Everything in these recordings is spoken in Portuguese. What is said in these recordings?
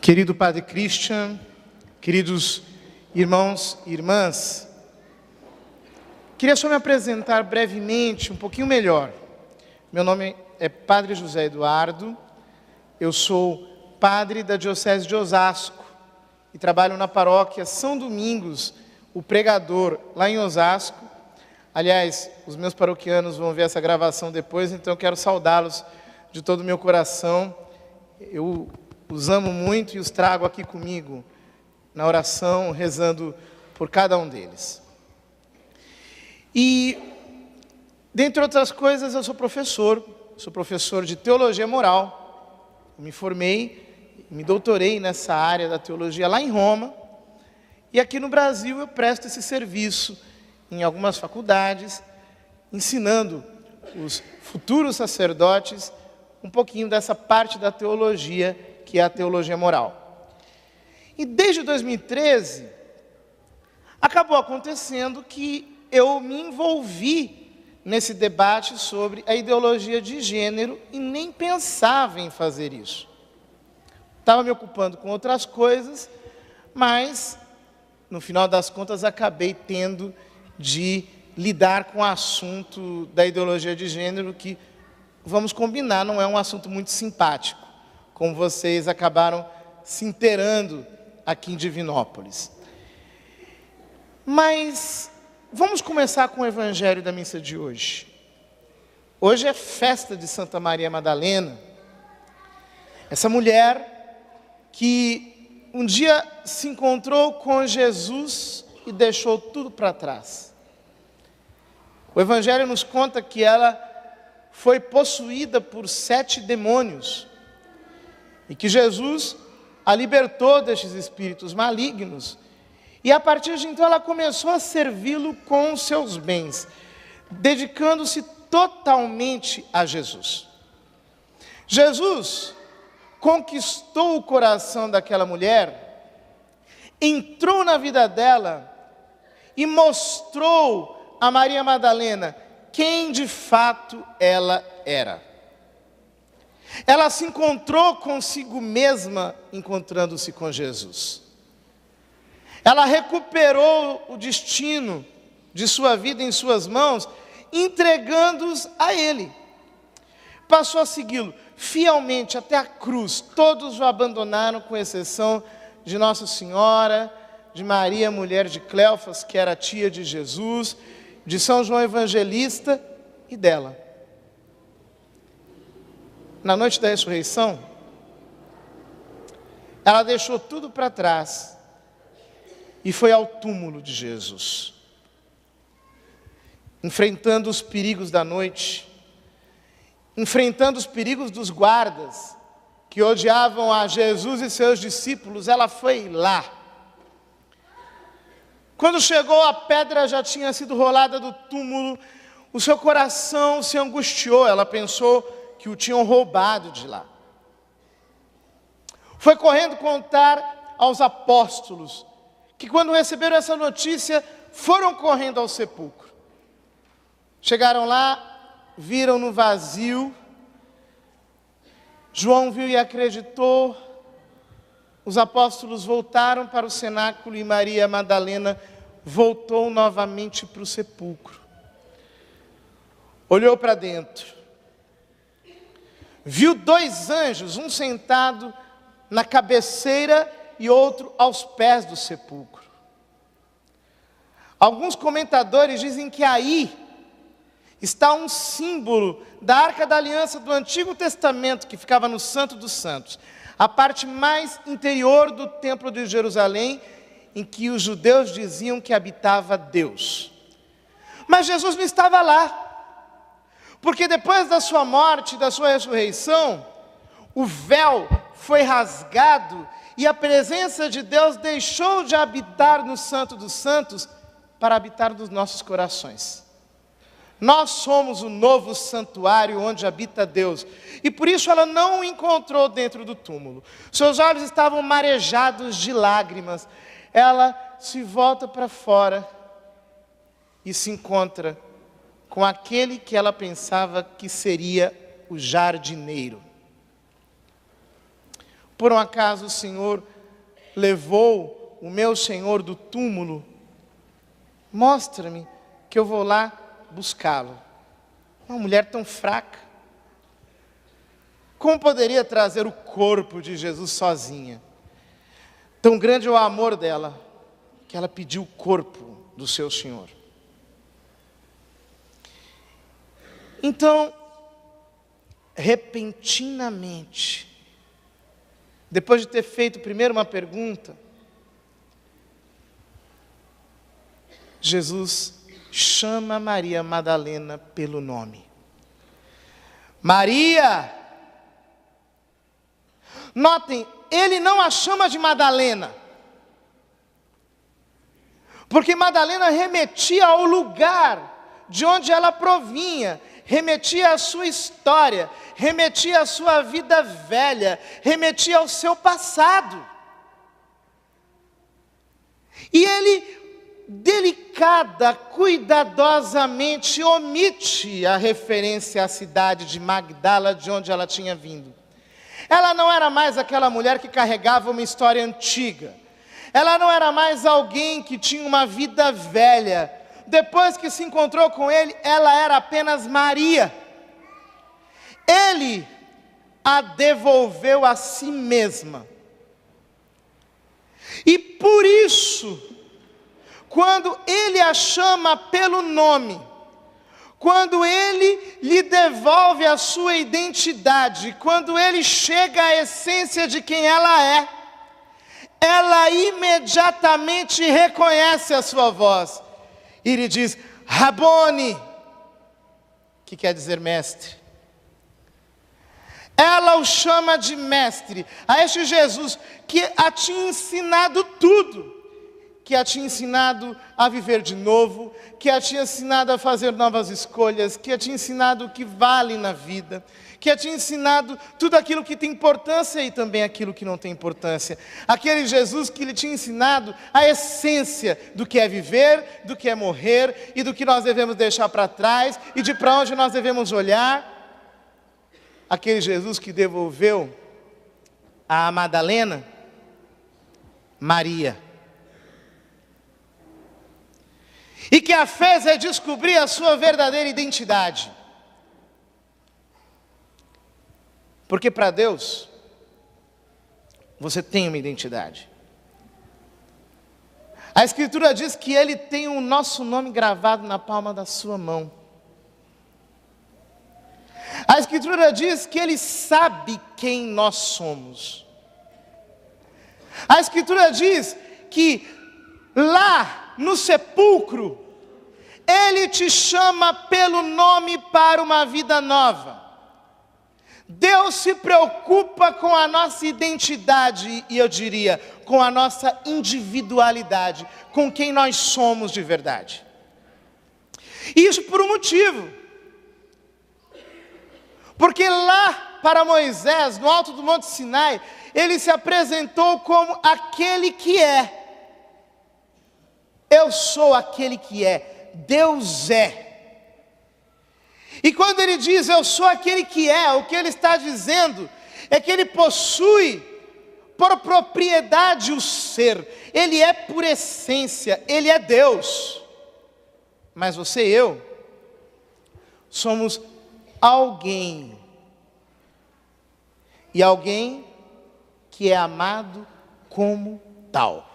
Querido Padre Christian, queridos irmãos e irmãs, queria só me apresentar brevemente, um pouquinho melhor. Meu nome é Padre José Eduardo, eu sou padre da Diocese de Osasco e trabalho na paróquia São Domingos, o Pregador, lá em Osasco. Aliás, os meus paroquianos vão ver essa gravação depois, então eu quero saudá-los de todo o meu coração. Eu os amo muito e os trago aqui comigo na oração, rezando por cada um deles. E, dentre outras coisas, eu sou professor de teologia moral. Eu me formei, me doutorei nessa área da teologia lá em Roma. E aqui no Brasil eu presto esse serviço em algumas faculdades, ensinando os futuros sacerdotes um pouquinho dessa parte da teologia, que é a teologia moral. E desde 2013, acabou acontecendo que eu me envolvi nesse debate sobre a ideologia de gênero e nem pensava em fazer isso. Estava me ocupando com outras coisas, mas, no final das contas, acabei tendo de lidar com o assunto da ideologia de gênero, que, vamos combinar, não é um assunto muito simpático, como vocês acabaram se inteirando aqui em Divinópolis. Mas vamos começar com o Evangelho da missa de hoje. Hoje é festa de Santa Maria Madalena, essa mulher que um dia se encontrou com Jesus e deixou tudo para trás. O Evangelho nos conta que ela foi possuída por 7 demônios e que Jesus a libertou destes espíritos malignos. E a partir de então ela começou a servi-lo com os seus bens, dedicando-se totalmente a Jesus. Jesus conquistou o coração daquela mulher, entrou na vida dela e mostrou a Maria Madalena quem de fato ela era. Ela se encontrou consigo mesma, encontrando-se com Jesus. Ela recuperou o destino de sua vida em suas mãos, entregando-os a Ele. Passou a segui-lo fielmente até a cruz. Todos o abandonaram, com exceção de Nossa Senhora, de Maria, mulher de Cleofas, que era tia de Jesus, de São João Evangelista e dela. Na noite da ressurreição, ela deixou tudo para trás e foi ao túmulo de Jesus, enfrentando os perigos da noite, enfrentando os perigos dos guardas que odiavam a Jesus e seus discípulos. Ela foi lá. Quando chegou, a pedra já tinha sido rolada do túmulo, o seu coração se angustiou, ela pensou que o tinham roubado de lá. Foi correndo contar aos apóstolos, que quando receberam essa notícia, foram correndo ao sepulcro. Chegaram lá, viram no vazio, João viu e acreditou, os apóstolos voltaram para o cenáculo e Maria Madalena voltou novamente para o sepulcro. Olhou para dentro, viu 2 anjos, um sentado na cabeceira e outro aos pés do sepulcro. Alguns comentadores dizem que aí está um símbolo da Arca da Aliança do Antigo Testamento, que ficava no Santo dos Santos, a parte mais interior do Templo de Jerusalém, em que os judeus diziam que habitava Deus. Mas Jesus não estava lá. Porque depois da sua morte e da sua ressurreição, o véu foi rasgado e a presença de Deus deixou de habitar no Santo dos Santos para habitar nos nossos corações. Nós somos o novo santuário onde habita Deus. E por isso ela não o encontrou dentro do túmulo. Seus olhos estavam marejados de lágrimas. Ela se volta para fora e se encontra com aquele que ela pensava que seria o jardineiro. Por um acaso o Senhor levou o meu Senhor do túmulo? Mostra-me que eu vou lá buscá-lo. Uma mulher tão fraca. Como poderia trazer o corpo de Jesus sozinha? Tão grande é o amor dela, que ela pediu o corpo do seu Senhor. Então, repentinamente, depois de ter feito primeiro uma pergunta, Jesus chama Maria Madalena pelo nome. Maria! Notem, ele não a chama de Madalena, porque Madalena remetia ao lugar de onde ela provinha, remetia à sua história, remetia à sua vida velha, remetia ao seu passado. E ele, delicada, cuidadosamente, omite a referência à cidade de Magdala, de onde ela tinha vindo. Ela não era mais aquela mulher que carregava uma história antiga. Ela não era mais alguém que tinha uma vida velha. Depois que se encontrou com ele, ela era apenas Maria. Ele a devolveu a si mesma. E por isso, quando ele a chama pelo nome, quando ele lhe devolve a sua identidade, quando ele chega à essência de quem ela é, ela imediatamente reconhece a sua voz e lhe diz: Rabone, que quer dizer mestre. Ela o chama de mestre, a este Jesus que a tinha ensinado tudo, que a tinha ensinado a viver de novo, que a tinha ensinado a fazer novas escolhas, que a tinha ensinado o que vale na vida, que a tinha ensinado tudo aquilo que tem importância e também aquilo que não tem importância. Aquele Jesus que lhe tinha ensinado a essência do que é viver, do que é morrer e do que nós devemos deixar para trás e de para onde nós devemos olhar. Aquele Jesus que devolveu a Madalena, Maria. E que a fez redescobrir a sua verdadeira identidade. Porque para Deus, você tem uma identidade. A Escritura diz que Ele tem o nosso nome gravado na palma da sua mão. A Escritura diz que Ele sabe quem nós somos. A Escritura diz que lá no sepulcro, Ele te chama pelo nome para uma vida nova. Deus se preocupa com a nossa identidade e eu diria, com a nossa individualidade, com quem nós somos de verdade. Isso por um motivo. Porque lá para Moisés, no alto do Monte Sinai, ele se apresentou como aquele que é. Eu sou aquele que é, Deus é. E quando ele diz eu sou aquele que é, o que ele está dizendo é que ele possui por propriedade o ser. Ele é por essência, ele é Deus. Mas você e eu somos alguém. E alguém que é amado como tal.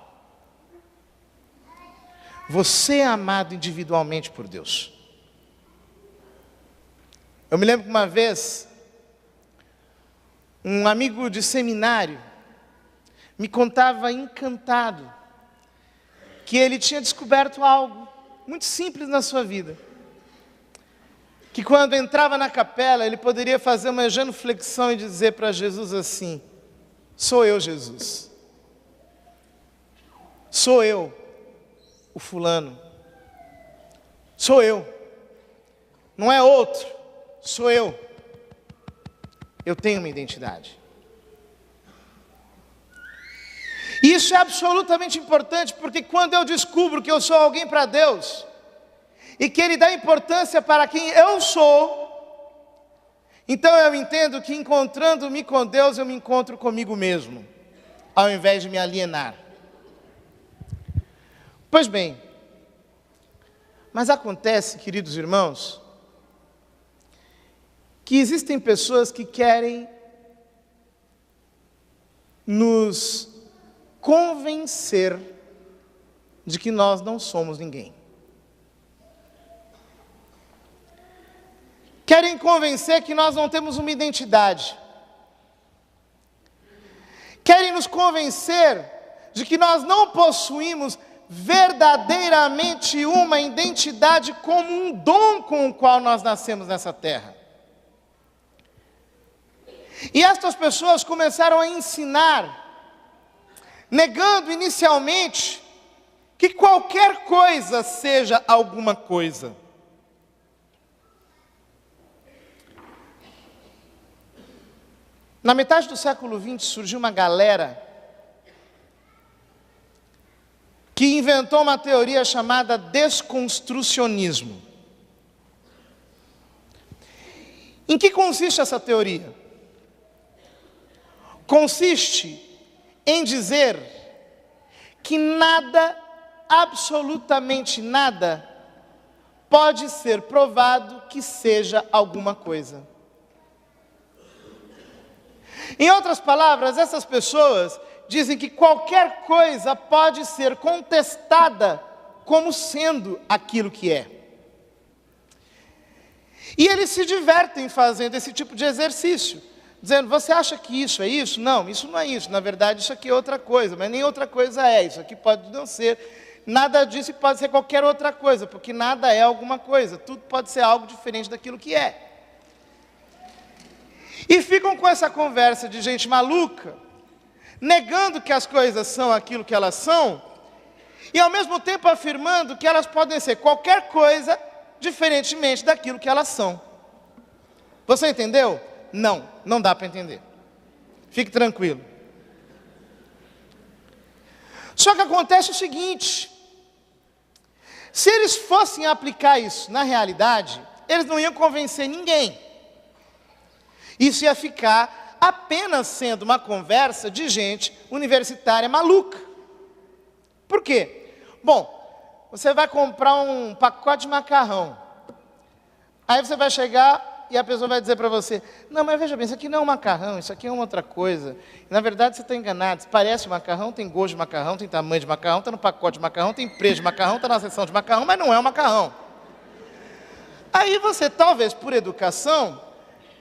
Você é amado individualmente por Deus. Eu me lembro que uma vez, um amigo de seminário me contava encantado que ele tinha descoberto algo muito simples na sua vida. Que quando entrava na capela, ele poderia fazer uma genuflexão e dizer para Jesus assim: sou eu, Jesus. Sou eu, o fulano. Sou eu. Não é outro, sou eu. Eu tenho uma identidade. Isso é absolutamente importante, porque quando eu descubro que eu sou alguém para Deus, e que Ele dá importância para quem eu sou, Então eu entendo que encontrando-me com Deus, eu me encontro comigo mesmo, ao invés de me alienar. Pois bem, mas acontece, queridos irmãos, que existem pessoas que querem nos convencer de que nós não somos ninguém. Querem convencer que nós não temos uma identidade. Querem nos convencer de que nós não possuímos verdadeiramente uma identidade como um dom com o qual nós nascemos nessa terra. E estas pessoas começaram a ensinar, negando inicialmente que qualquer coisa seja alguma coisa. Na metade do século XX surgiu uma galera que inventou uma teoria chamada desconstrucionismo. Em que consiste essa teoria? Consiste em dizer que nada, absolutamente nada, pode ser provado que seja alguma coisa. Em outras palavras, essas pessoas dizem que qualquer coisa pode ser contestada como sendo aquilo que é. E eles se divertem fazendo esse tipo de exercício, dizendo, você acha que isso é isso? Não, isso não é isso, na verdade isso aqui é outra coisa, mas nem outra coisa é, isso aqui pode não ser, nada disso pode ser qualquer outra coisa, porque nada é alguma coisa, tudo pode ser algo diferente daquilo que é. E ficam com essa conversa de gente maluca, negando que as coisas são aquilo que elas são, e ao mesmo tempo afirmando que elas podem ser qualquer coisa, diferentemente daquilo que elas são. Você entendeu? Não, não dá para entender. Fique tranquilo. Só que acontece o seguinte, se eles fossem aplicar isso na realidade, eles não iam convencer ninguém. Isso ia ficar apenas sendo uma conversa de gente universitária maluca. Por quê? Bom, você vai comprar um pacote de macarrão. Aí você vai chegar e a pessoa vai dizer para você, não, mas veja bem, isso aqui não é um macarrão, isso aqui é uma outra coisa. Na verdade, você está enganado. Parece macarrão, tem gosto de macarrão, tem tamanho de macarrão, está no pacote de macarrão, tem preço de macarrão, está na seção de macarrão, mas não é um macarrão. Aí você, talvez por educação,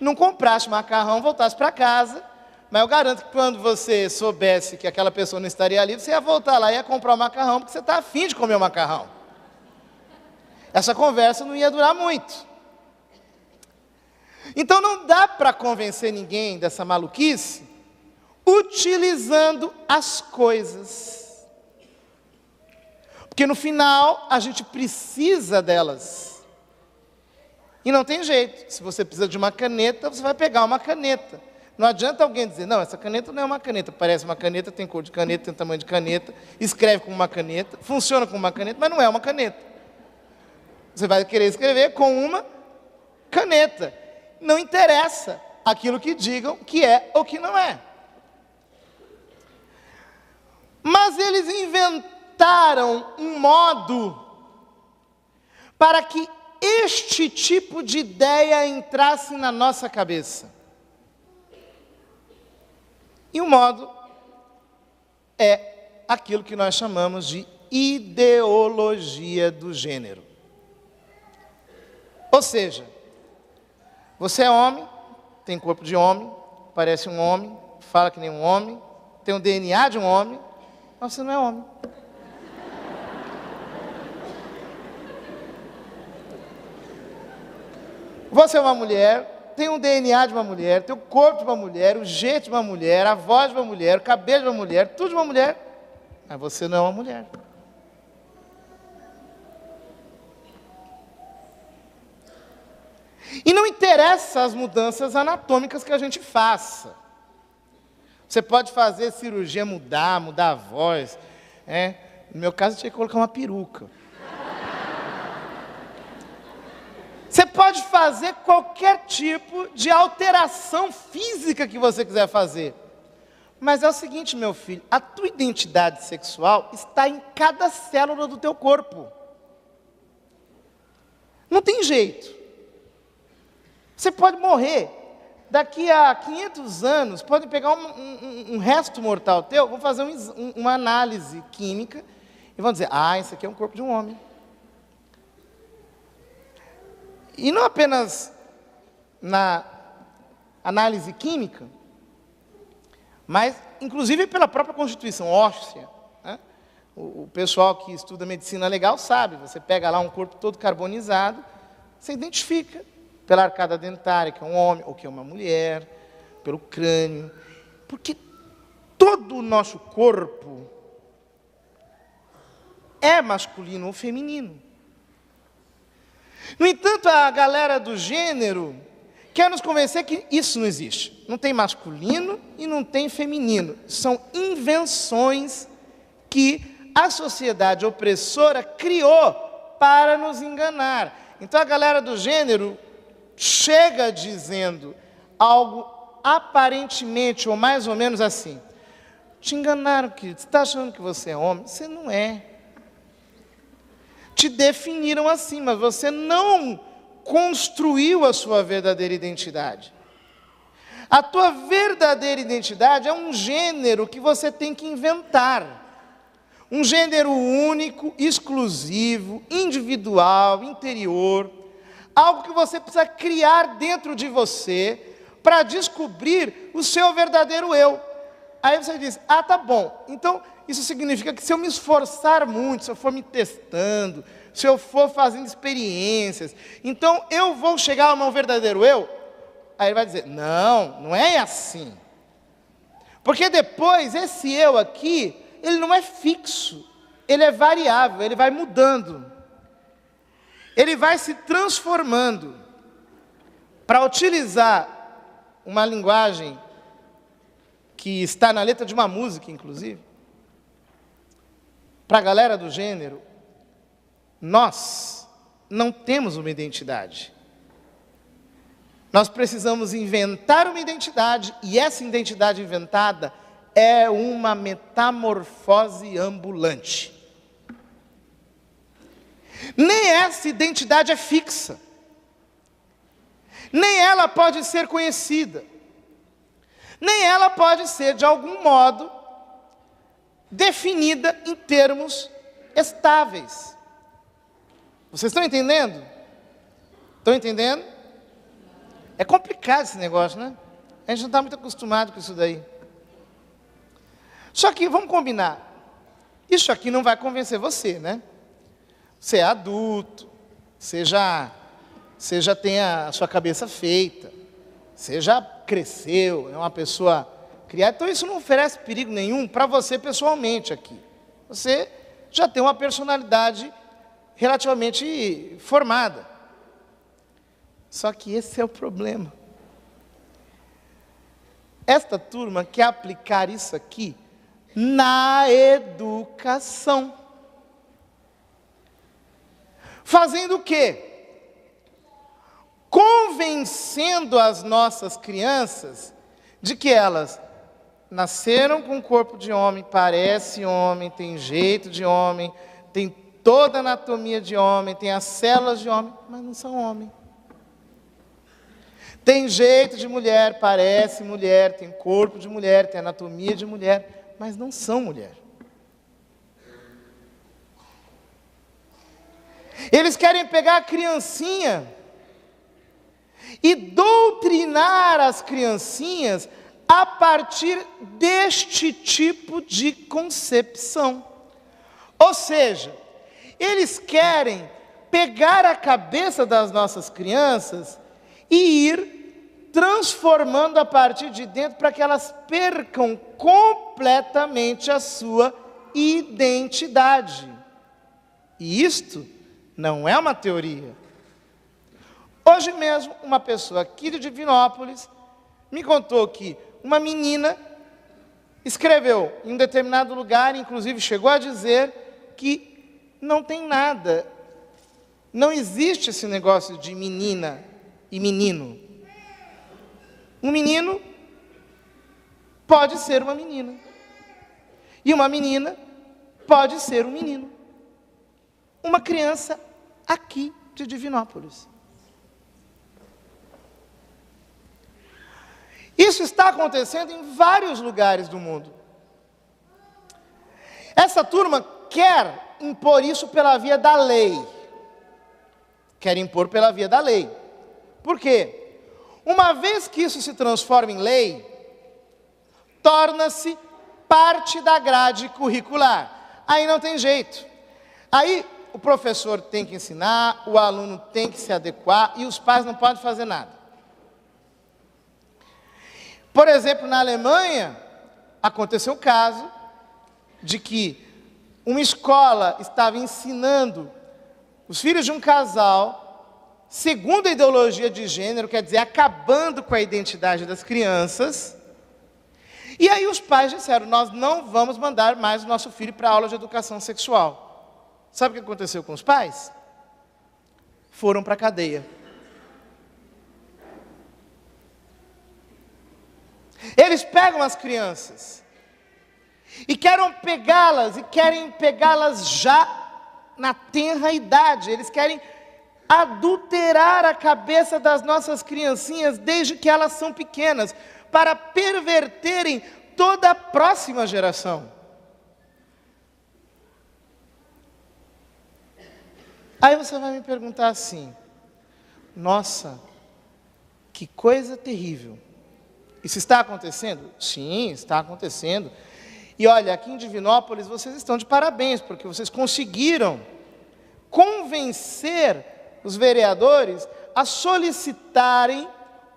não comprasse macarrão, voltasse para casa, mas eu garanto que quando você soubesse que aquela pessoa não estaria ali, você ia voltar lá e ia comprar o macarrão, porque você está afim de comer o macarrão. Essa conversa não ia durar muito. Então não dá para convencer ninguém dessa maluquice utilizando as coisas. Porque no final a gente precisa delas. E não tem jeito, se você precisa de uma caneta, você vai pegar uma caneta. Não adianta alguém dizer, não, essa caneta não é uma caneta, parece uma caneta, tem cor de caneta, tem tamanho de caneta, escreve com uma caneta, funciona com uma caneta, mas não é uma caneta. Você vai querer escrever com uma caneta. Não interessa aquilo que digam que é ou que não é. Mas eles inventaram um modo para que este tipo de ideia entrasse na nossa cabeça. E o modo é aquilo que nós chamamos de ideologia do gênero. Ou seja, você é homem, tem corpo de homem, parece um homem, fala que nem um homem, tem o DNA de um homem, mas você não é homem. Você é uma mulher, tem o DNA de uma mulher, tem o corpo de uma mulher, o jeito de uma mulher, a voz de uma mulher, o cabelo de uma mulher, tudo de uma mulher, mas você não é uma mulher. E não interessa as mudanças anatômicas que a gente faça. Você pode fazer cirurgia, mudar a voz. No meu caso, eu tinha que colocar uma peruca. Você pode fazer qualquer tipo de alteração física que você quiser fazer. Mas é o seguinte, meu filho, a tua identidade sexual está em cada célula do teu corpo. Não tem jeito. Você pode morrer. Daqui a 500 anos, podem pegar um resto mortal teu, vão fazer uma análise química e vão dizer, esse aqui é um corpo de um homem. E não apenas na análise química, mas inclusive pela própria constituição óssea. Né? O pessoal que estuda medicina legal sabe, você pega lá um corpo todo carbonizado, você identifica pela arcada dentária que é um homem ou que é uma mulher, pelo crânio, porque todo o nosso corpo é masculino ou feminino. No entanto, a galera do gênero quer nos convencer que isso não existe. Não tem masculino e não tem feminino. São invenções que a sociedade opressora criou para nos enganar. Então a galera do gênero chega dizendo algo aparentemente ou mais ou menos assim. Te enganaram, querido. Você está achando que você é homem? Você não é. Te definiram assim, mas você não construiu a sua verdadeira identidade. A tua verdadeira identidade é um gênero que você tem que inventar. Um gênero único, exclusivo, individual, interior. Algo que você precisa criar dentro de você para descobrir o seu verdadeiro eu. Aí você diz, tá bom, então isso significa que se eu me esforçar muito, se eu for me testando, se eu for fazendo experiências, então eu vou chegar ao meu verdadeiro eu? Aí ele vai dizer, não é assim. Porque depois, esse eu aqui, ele não é fixo, ele é variável, ele vai mudando. Ele vai se transformando. Para utilizar uma linguagem que está na letra de uma música, inclusive, para a galera do gênero, nós não temos uma identidade. Nós precisamos inventar uma identidade, e essa identidade inventada é uma metamorfose ambulante. Nem essa identidade é fixa. Nem ela pode ser conhecida. Nem ela pode ser, de algum modo, definida em termos estáveis. Vocês estão entendendo? Estão entendendo? É complicado esse negócio, né? A gente não está muito acostumado com isso daí. Só que, vamos combinar, isso aqui não vai convencer você, né? Você é adulto, você já tem a sua cabeça feita, você já cresceu, é uma pessoa criada, então isso não oferece perigo nenhum para você pessoalmente aqui. Você já tem uma personalidade relativamente formada. Só que esse é o problema. Esta turma quer aplicar isso aqui na educação. Fazendo o quê? Convencendo as nossas crianças de que elas nasceram com o corpo de homem, parece homem, tem jeito de homem, tem toda a anatomia de homem, tem as células de homem, mas não são homem. Tem jeito de mulher, parece mulher, tem corpo de mulher, tem anatomia de mulher, mas não são mulher. Eles querem pegar a criancinha e doutrinar as criancinhas a partir deste tipo de concepção. Ou seja, eles querem pegar a cabeça das nossas crianças e ir transformando a partir de dentro para que elas percam completamente a sua identidade. E isto não é uma teoria. Hoje mesmo, uma pessoa aqui de Divinópolis me contou que uma menina escreveu em um determinado lugar, inclusive chegou a dizer que não tem nada Não existe esse negócio de menina e menino. Um menino pode ser uma menina. E uma menina pode ser um menino. Uma criança aqui de Divinópolis. Isso está acontecendo em vários lugares do mundo. Essa turma quer impor isso pela via da lei. Quer impor pela via da lei. Por quê? Uma vez que isso se transforma em lei, torna-se parte da grade curricular. Aí não tem jeito. Aí o professor tem que ensinar, o aluno tem que se adequar e os pais não podem fazer nada. Por exemplo, na Alemanha, aconteceu o caso de que uma escola estava ensinando os filhos de um casal, segundo a ideologia de gênero, quer dizer, acabando com a identidade das crianças. E aí os pais disseram, nós não vamos mandar mais o nosso filho para a aula de educação sexual. Sabe o que aconteceu com os pais? Foram para a cadeia. Eles pegam as crianças e querem pegá-las já na tenra idade. Eles querem adulterar a cabeça das nossas criancinhas desde que elas são pequenas, para perverterem toda a próxima geração. Aí você vai me perguntar assim, nossa, que coisa terrível. Isso está acontecendo? Sim, está acontecendo. E olha, aqui em Divinópolis vocês estão de parabéns, porque vocês conseguiram convencer os vereadores a solicitarem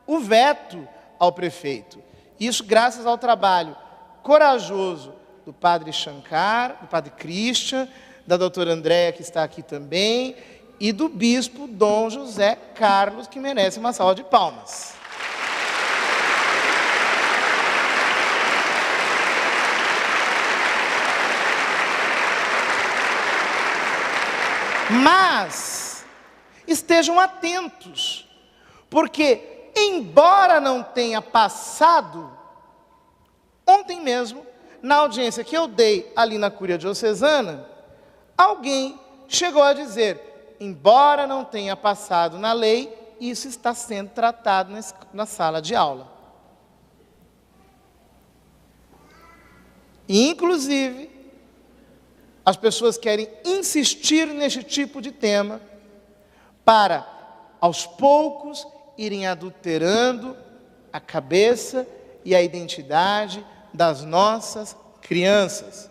o veto ao prefeito. Isso graças ao trabalho corajoso do padre Shankar, do padre Christian, da doutora Andréia, que está aqui também, e do bispo Dom José Carlos, que merece uma salva de palmas. Mas estejam atentos, porque embora não tenha passado, ontem mesmo, na audiência que eu dei ali na Cúria Diocesana, alguém chegou a dizer, embora não tenha passado na lei, isso está sendo tratado na sala de aula. E, inclusive, as pessoas querem insistir nesse tipo de tema para, aos poucos, irem adulterando a cabeça e a identidade das nossas crianças.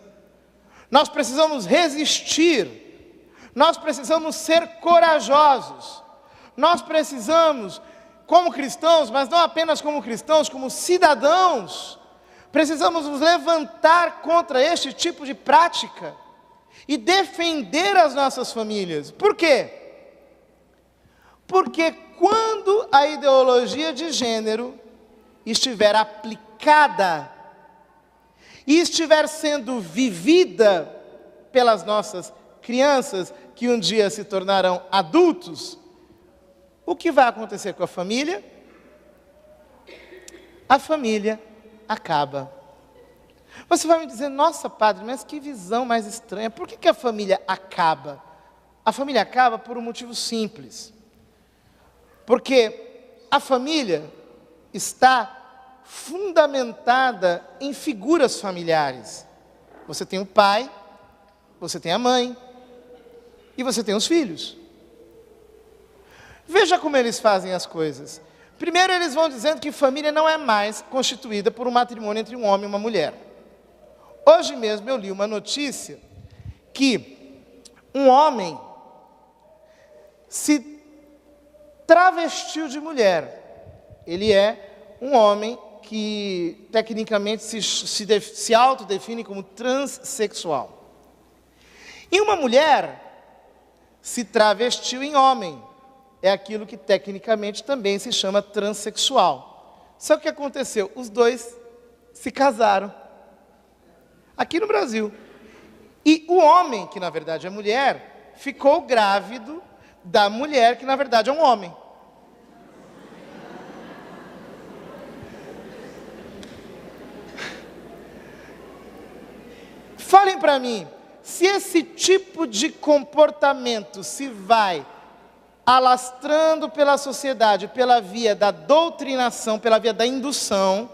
Nós precisamos resistir, nós precisamos ser corajosos, nós precisamos, como cristãos, mas não apenas como cristãos, como cidadãos, precisamos nos levantar contra este tipo de prática e defender as nossas famílias. Por quê? Porque quando a ideologia de gênero estiver aplicada e estiver sendo vivida pelas nossas crianças, que um dia se tornarão adultos, o que vai acontecer com a família? A família acaba. Você vai me dizer, nossa, padre, mas que visão mais estranha. Por que a família acaba? A família acaba por um motivo simples. Porque a família está fundamentada em figuras familiares. Você tem o pai, você tem a mãe e você tem os filhos. Veja como eles fazem as coisas. Primeiro eles vão dizendo que família não é mais constituída por um matrimônio entre um homem e uma mulher. Hoje mesmo eu li uma notícia que um homem se travestiu de mulher. Ele é um homem que tecnicamente se autodefine como transexual. E uma mulher se travestiu em homem. É aquilo que tecnicamente também se chama transexual. Só que o que aconteceu? Os dois se casaram. Aqui no Brasil. E o homem, que na verdade é mulher, ficou grávido da mulher, que na verdade é um homem. Falem para mim, se esse tipo de comportamento se vai alastrando pela sociedade, pela via da doutrinação, pela via da indução,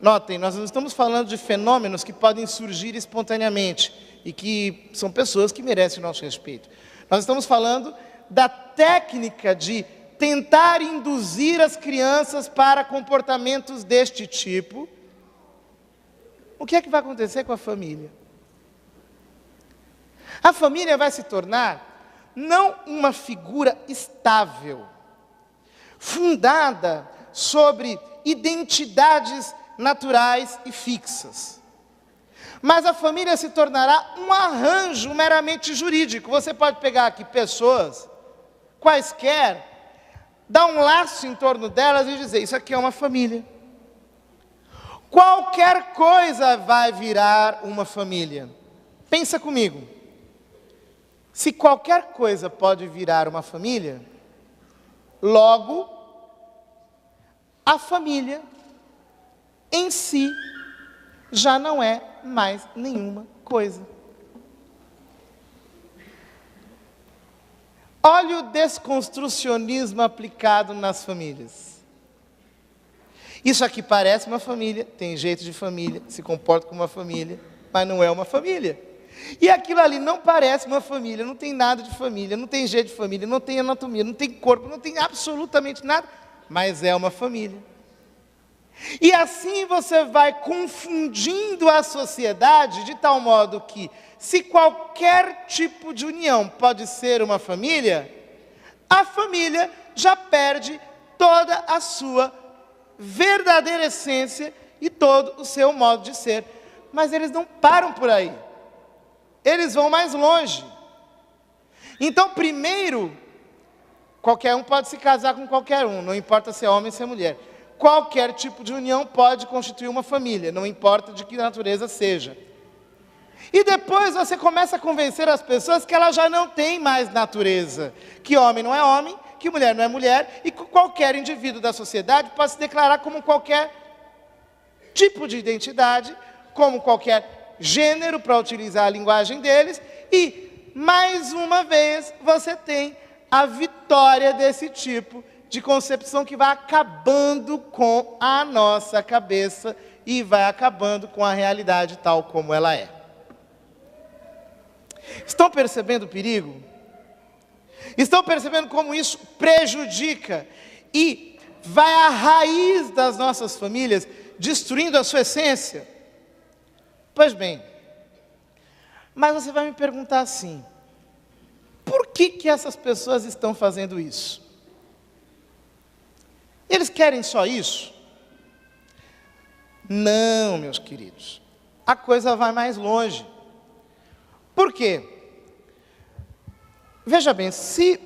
notem, nós não estamos falando de fenômenos que podem surgir espontaneamente e que são pessoas que merecem o nosso respeito. Nós estamos falando da técnica de tentar induzir as crianças para comportamentos deste tipo. O que é que vai acontecer com a família? A família vai se tornar não uma figura estável, fundada sobre identidades naturais e fixas. Mas a família se tornará um arranjo meramente jurídico. Você pode pegar aqui pessoas, quaisquer, dar um laço em torno delas e dizer, isso aqui é uma família. Qualquer coisa vai virar uma família. Pensa comigo. Se qualquer coisa pode virar uma família, logo, a família em si já não é mais nenhuma coisa. Olha o desconstrucionismo aplicado nas famílias. Isso aqui parece uma família, tem jeito de família, se comporta como uma família, mas não é uma família. E aquilo ali não parece uma família, não tem nada de família, não tem jeito de família, não tem anatomia, não tem corpo, não tem absolutamente nada, mas é uma família. E assim você vai confundindo a sociedade de tal modo que, se qualquer tipo de união pode ser uma família, a família já perde toda a sua verdadeira essência e todo o seu modo de ser. Mas eles não param por aí. Eles vão mais longe. Então, primeiro, qualquer um pode se casar com qualquer um, não importa se é homem ou se é mulher. Qualquer tipo de união pode constituir uma família, não importa de que natureza seja. E depois você começa a convencer as pessoas que elas já não têm mais natureza. Que homem não é homem, que mulher não é mulher, e que qualquer indivíduo da sociedade pode se declarar como qualquer tipo de identidade, como qualquer gênero, para utilizar a linguagem deles, e, mais uma vez, você tem a vitória desse tipo de concepção que vai acabando com a nossa cabeça e vai acabando com a realidade tal como ela é. Estão percebendo o perigo? Estão percebendo como isso prejudica e vai à raiz das nossas famílias, destruindo a sua essência? Pois bem, mas você vai me perguntar assim, por que essas pessoas estão fazendo isso? Eles querem só isso? Não, meus queridos, a coisa vai mais longe. Por quê? Veja bem, se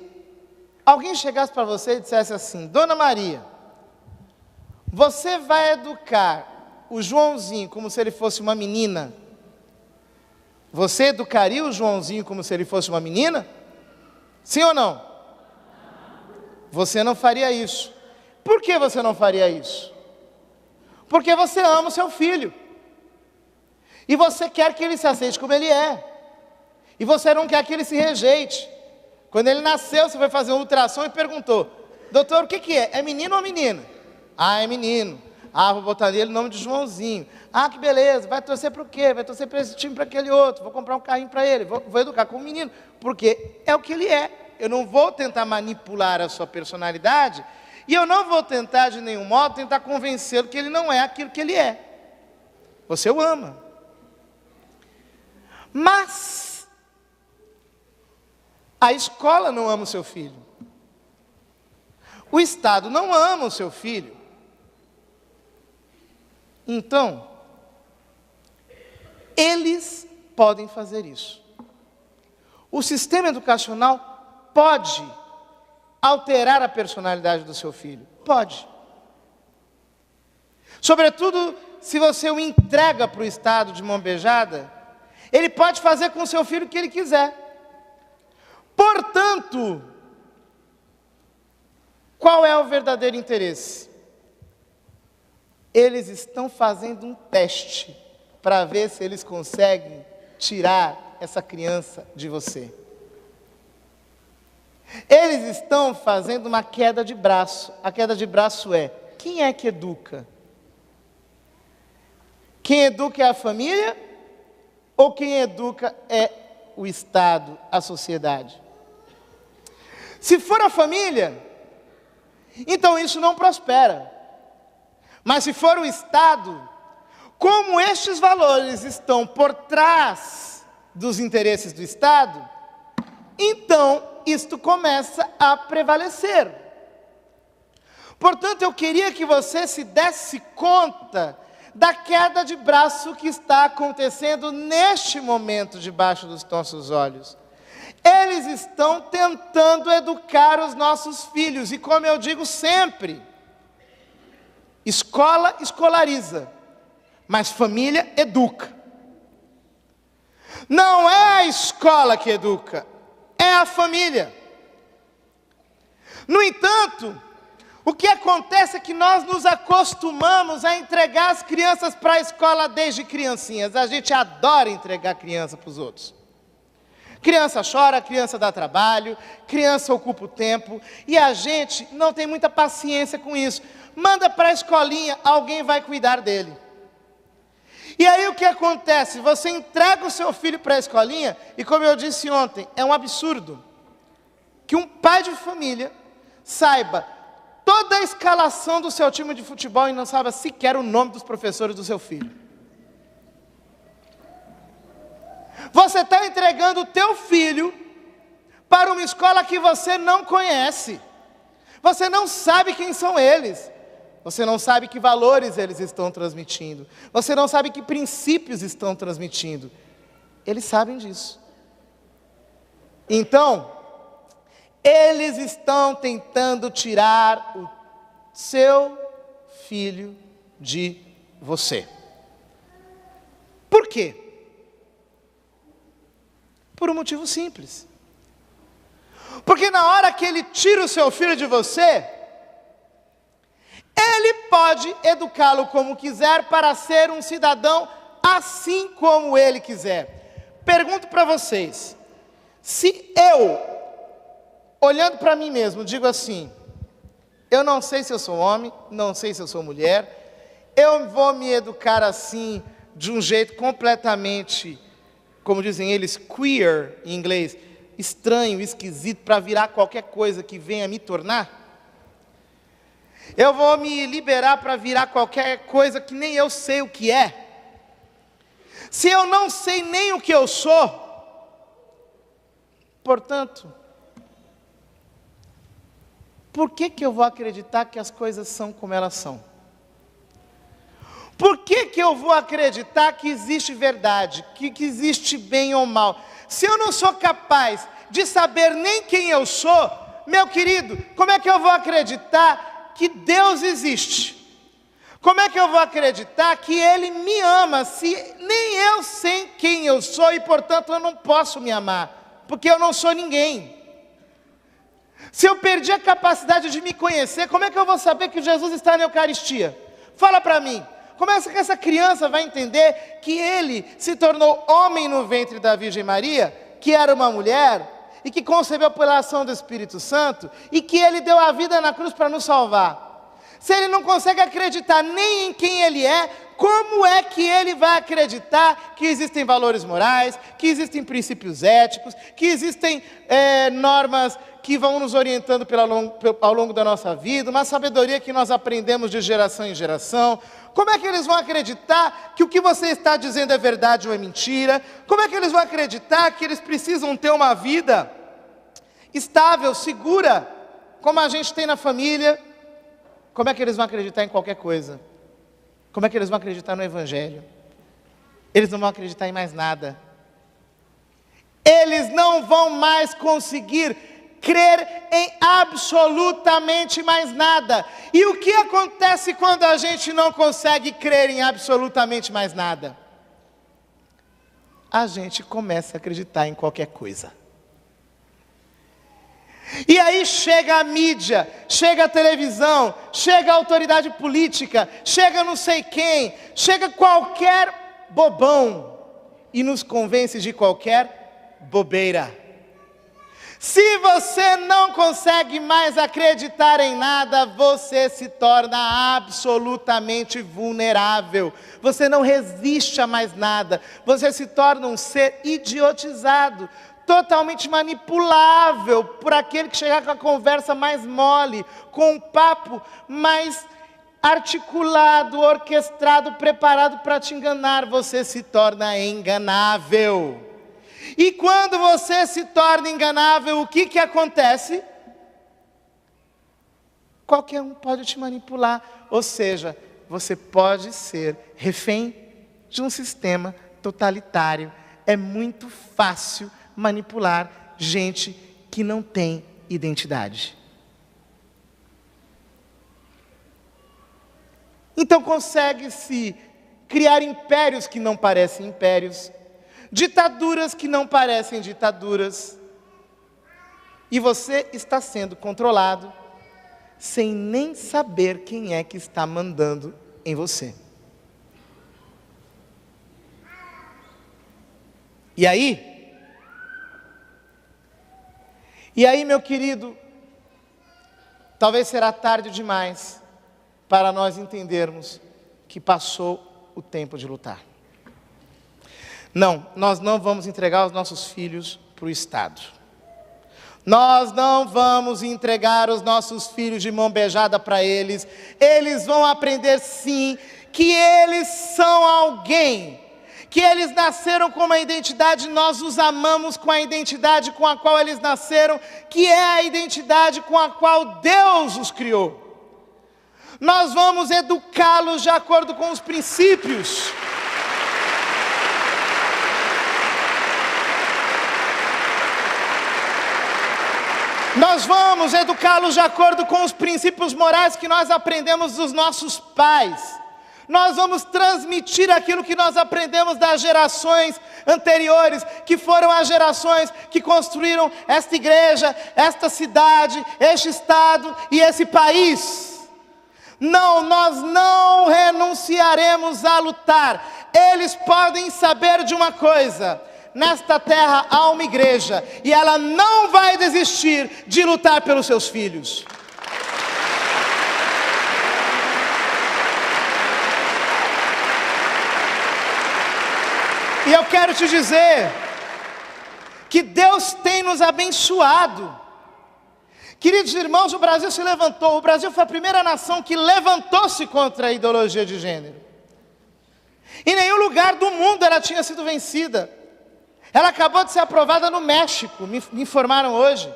alguém chegasse para você e dissesse assim, Dona Maria, você vai educar o Joãozinho como se ele fosse uma menina, você educaria o Joãozinho como se ele fosse uma menina? Sim ou não? Você não faria isso. Por que você não faria isso? Porque você ama o seu filho. E você quer que ele se aceite como ele é. E você não quer que ele se rejeite. Quando ele nasceu, você foi fazer um ultrassom e perguntou, doutor, o que é? É menino ou menina? Ah, é menino. Ah, vou botar nele o nome de Joãozinho. Ah, que beleza, vai torcer para o quê? Vai torcer para esse time, para aquele outro. Vou comprar um carrinho para ele, vou educar como menino. Porque é o que ele é. Eu não vou tentar manipular a sua personalidade e eu não vou tentar de nenhum modo tentar convencê-lo que ele não é aquilo que ele é. Você o ama. Mas a escola não ama o seu filho. O Estado não ama o seu filho. Então, eles podem fazer isso. O sistema educacional pode alterar a personalidade do seu filho. Pode. Sobretudo, se você o entrega para o Estado de mão beijada, ele pode fazer com o seu filho o que ele quiser. Portanto, Qual é o verdadeiro interesse? Eles estão fazendo um teste para ver se eles conseguem tirar essa criança de você. Eles estão fazendo uma queda de braço. A queda de braço é: quem é que educa? Quem educa é a família? Ou quem educa é o Estado, a sociedade? Se for a família, então isso não prospera. Mas se for o Estado, como estes valores estão por trás dos interesses do Estado, então isto começa a prevalecer. Portanto, eu queria que você se desse conta da queda de braço que está acontecendo neste momento debaixo dos nossos olhos. Eles estão tentando educar os nossos filhos, e como eu digo sempre, escola escolariza, mas família educa. Não é a escola que educa, é a família. No entanto, o que acontece é que nós nos acostumamos a entregar as crianças para a escola desde criancinhas. A gente adora entregar criança para os outros. Criança chora, criança dá trabalho, criança ocupa o tempo, e a gente não tem muita paciência com isso. Manda para a escolinha, alguém vai cuidar dele. E aí o que acontece? Você entrega o seu filho para a escolinha, e como eu disse ontem, é um absurdo que um pai de família saiba toda a escalação do seu time de futebol e não saiba sequer o nome dos professores do seu filho. Você está entregando o teu filho para uma escola que você não conhece. Você não sabe quem são eles. Você não sabe que valores eles estão transmitindo. Você não sabe que princípios estão transmitindo. Eles sabem disso. Então, eles estão tentando tirar o seu filho de você. Por quê? Por um motivo simples. Porque na hora que ele tira o seu filho de você, ele pode educá-lo como quiser para ser um cidadão assim como ele quiser. Pergunto para vocês, se eu, olhando para mim mesmo, digo assim: eu não sei se eu sou homem, não sei se eu sou mulher, eu vou me educar assim, de um jeito completamente, como dizem eles, queer em inglês, estranho, esquisito, para virar qualquer coisa que venha me tornar? Eu vou me liberar para virar qualquer coisa que nem eu sei o que é? Se eu não sei nem o que eu sou, portanto, por que eu vou acreditar que as coisas são como elas são? Por que eu vou acreditar que existe verdade, que existe bem ou mal? Se eu não sou capaz de saber nem quem eu sou, meu querido, como é que eu vou acreditar que Deus existe? Como é que eu vou acreditar que Ele me ama, se nem eu sei quem eu sou e, portanto, eu não posso me amar, porque eu não sou ninguém? Se eu perdi a capacidade de me conhecer, como é que eu vou saber que Jesus está na Eucaristia? Fala para mim. Como é que essa criança vai entender que ele se tornou homem no ventre da Virgem Maria, que era uma mulher, e que concebeu pela ação do Espírito Santo, e que ele deu a vida na cruz para nos salvar? Se ele não consegue acreditar nem em quem ele é, como é que ele vai acreditar que existem valores morais, que existem princípios éticos, que existem normas que vão nos orientando ao longo da nossa vida, uma sabedoria que nós aprendemos de geração em geração? Como é que eles vão acreditar que o que você está dizendo é verdade ou é mentira? Como é que eles vão acreditar que eles precisam ter uma vida estável, segura, como a gente tem na família? Como é que eles vão acreditar em qualquer coisa? Como é que eles vão acreditar no Evangelho? Eles não vão acreditar em mais nada. Eles não vão mais conseguir crer em absolutamente mais nada. E o que acontece quando a gente não consegue crer em absolutamente mais nada? A gente começa a acreditar em qualquer coisa. E aí chega a mídia, chega a televisão, chega a autoridade política, chega não sei quem, chega qualquer bobão e nos convence de qualquer bobeira. Se você não consegue mais acreditar em nada, você se torna absolutamente vulnerável. Você não resiste a mais nada. Você se torna um ser idiotizado, totalmente manipulável por aquele que chegar com a conversa mais mole, com um papo mais articulado, orquestrado, preparado para te enganar. Você se torna enganável. E quando você se torna enganável, o que acontece? Qualquer um pode te manipular. Ou seja, você pode ser refém de um sistema totalitário. É muito fácil manipular gente que não tem identidade. Então consegue-se criar impérios que não parecem impérios, ditaduras que não parecem ditaduras, e você está sendo controlado sem nem saber quem é que está mandando em você. E aí, meu querido, talvez será tarde demais para nós entendermos que passou o tempo de lutar. Não, nós não vamos entregar os nossos filhos para o Estado. Nós não vamos entregar os nossos filhos de mão beijada para eles. Eles vão aprender sim que eles são alguém, que eles nasceram com uma identidade, nós os amamos com a identidade com a qual eles nasceram, que é a identidade com a qual Deus os criou. Nós vamos educá-los de acordo com os princípios. Nós vamos educá-los de acordo com os princípios morais que nós aprendemos dos nossos pais. Nós vamos transmitir aquilo que nós aprendemos das gerações anteriores, que foram as gerações que construíram esta igreja, esta cidade, este estado e esse país. Não, nós não renunciaremos a lutar. Eles podem saber de uma coisa: nesta terra há uma igreja, e ela não vai desistir de lutar pelos seus filhos. E eu quero te dizer que Deus tem nos abençoado. Queridos irmãos, o Brasil se levantou. O Brasil foi a primeira nação que levantou-se contra a ideologia de gênero. Em nenhum lugar do mundo ela tinha sido vencida. Ela acabou de ser aprovada no México, me informaram hoje.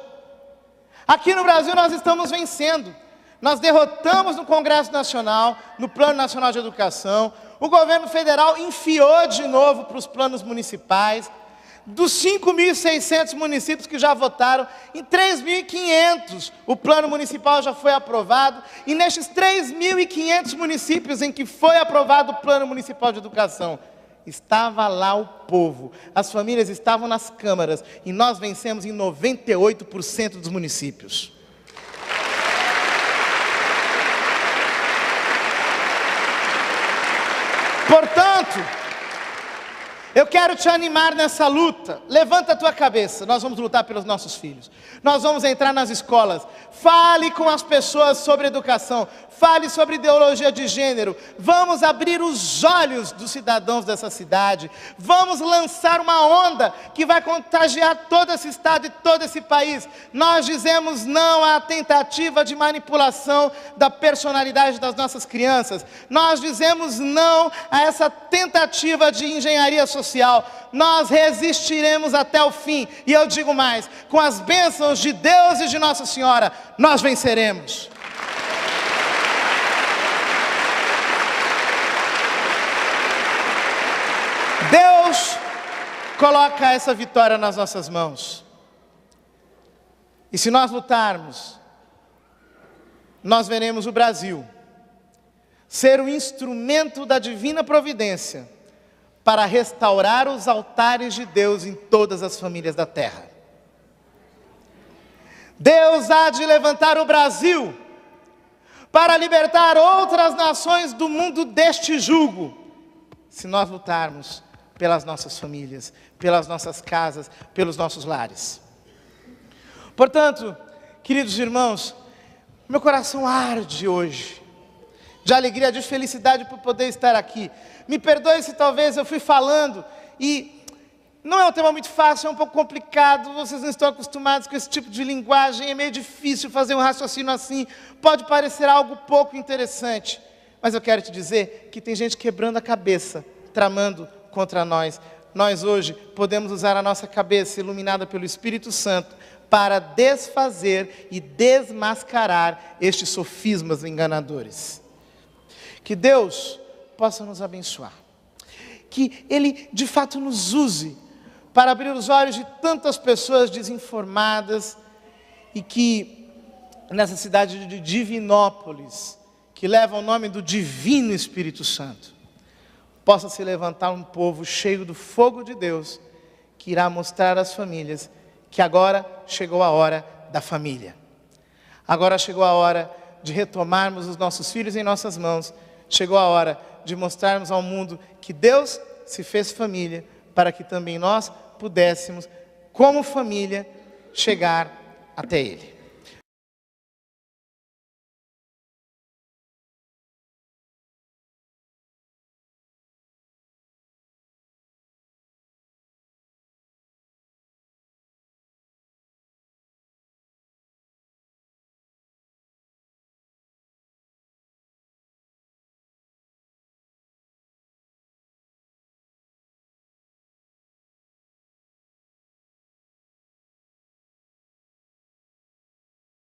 Aqui no Brasil nós estamos vencendo. Nós derrotamos no Congresso Nacional, no Plano Nacional de Educação. O governo federal enfiou de novo para os planos municipais. Dos 5.600 municípios que já votaram, em 3.500 o plano municipal já foi aprovado. E nestes 3.500 municípios em que foi aprovado o plano municipal de educação, estava lá o povo, as famílias estavam nas câmaras, e nós vencemos em 98% dos municípios. Portanto, eu quero te animar nessa luta. Levanta a tua cabeça, nós vamos lutar pelos nossos filhos. Nós vamos entrar nas escolas. Fale com as pessoas sobre educação. Fale sobre ideologia de gênero. Vamos abrir os olhos dos cidadãos dessa cidade. Vamos lançar uma onda que vai contagiar todo esse estado e todo esse país. Nós dizemos não à tentativa de manipulação da personalidade das nossas crianças. Nós dizemos não a essa tentativa de engenharia social. Nós resistiremos até o fim. E eu digo mais, com as bênçãos de Deus e de Nossa Senhora, nós venceremos. Deus coloca essa vitória nas nossas mãos. E se nós lutarmos, nós veremos o Brasil ser um instrumento da divina providência para restaurar os altares de Deus em todas as famílias da terra. Deus há de levantar o Brasil para libertar outras nações do mundo deste jugo, se nós lutarmos pelas nossas famílias, pelas nossas casas, pelos nossos lares. Portanto, queridos irmãos, meu coração arde hoje, de alegria, de felicidade por poder estar aqui. Me perdoe se talvez eu fui falando e não é um tema muito fácil, é um pouco complicado, vocês não estão acostumados com esse tipo de linguagem, é meio difícil fazer um raciocínio assim, pode parecer algo pouco interessante, mas eu quero te dizer que tem gente quebrando a cabeça, tramando contra nós. Nós hoje podemos usar a nossa cabeça iluminada pelo Espírito Santo para desfazer e desmascarar estes sofismas enganadores. Que Deus possa nos abençoar, que Ele de fato nos use para abrir os olhos de tantas pessoas desinformadas e que nessa cidade de Divinópolis, que leva o nome do Divino Espírito Santo, possa se levantar um povo cheio do fogo de Deus, que irá mostrar às famílias que agora chegou a hora da família. Agora chegou a hora de retomarmos os nossos filhos em nossas mãos, chegou a hora de mostrarmos ao mundo que Deus se fez família, para que também nós pudéssemos, como família, chegar até Ele.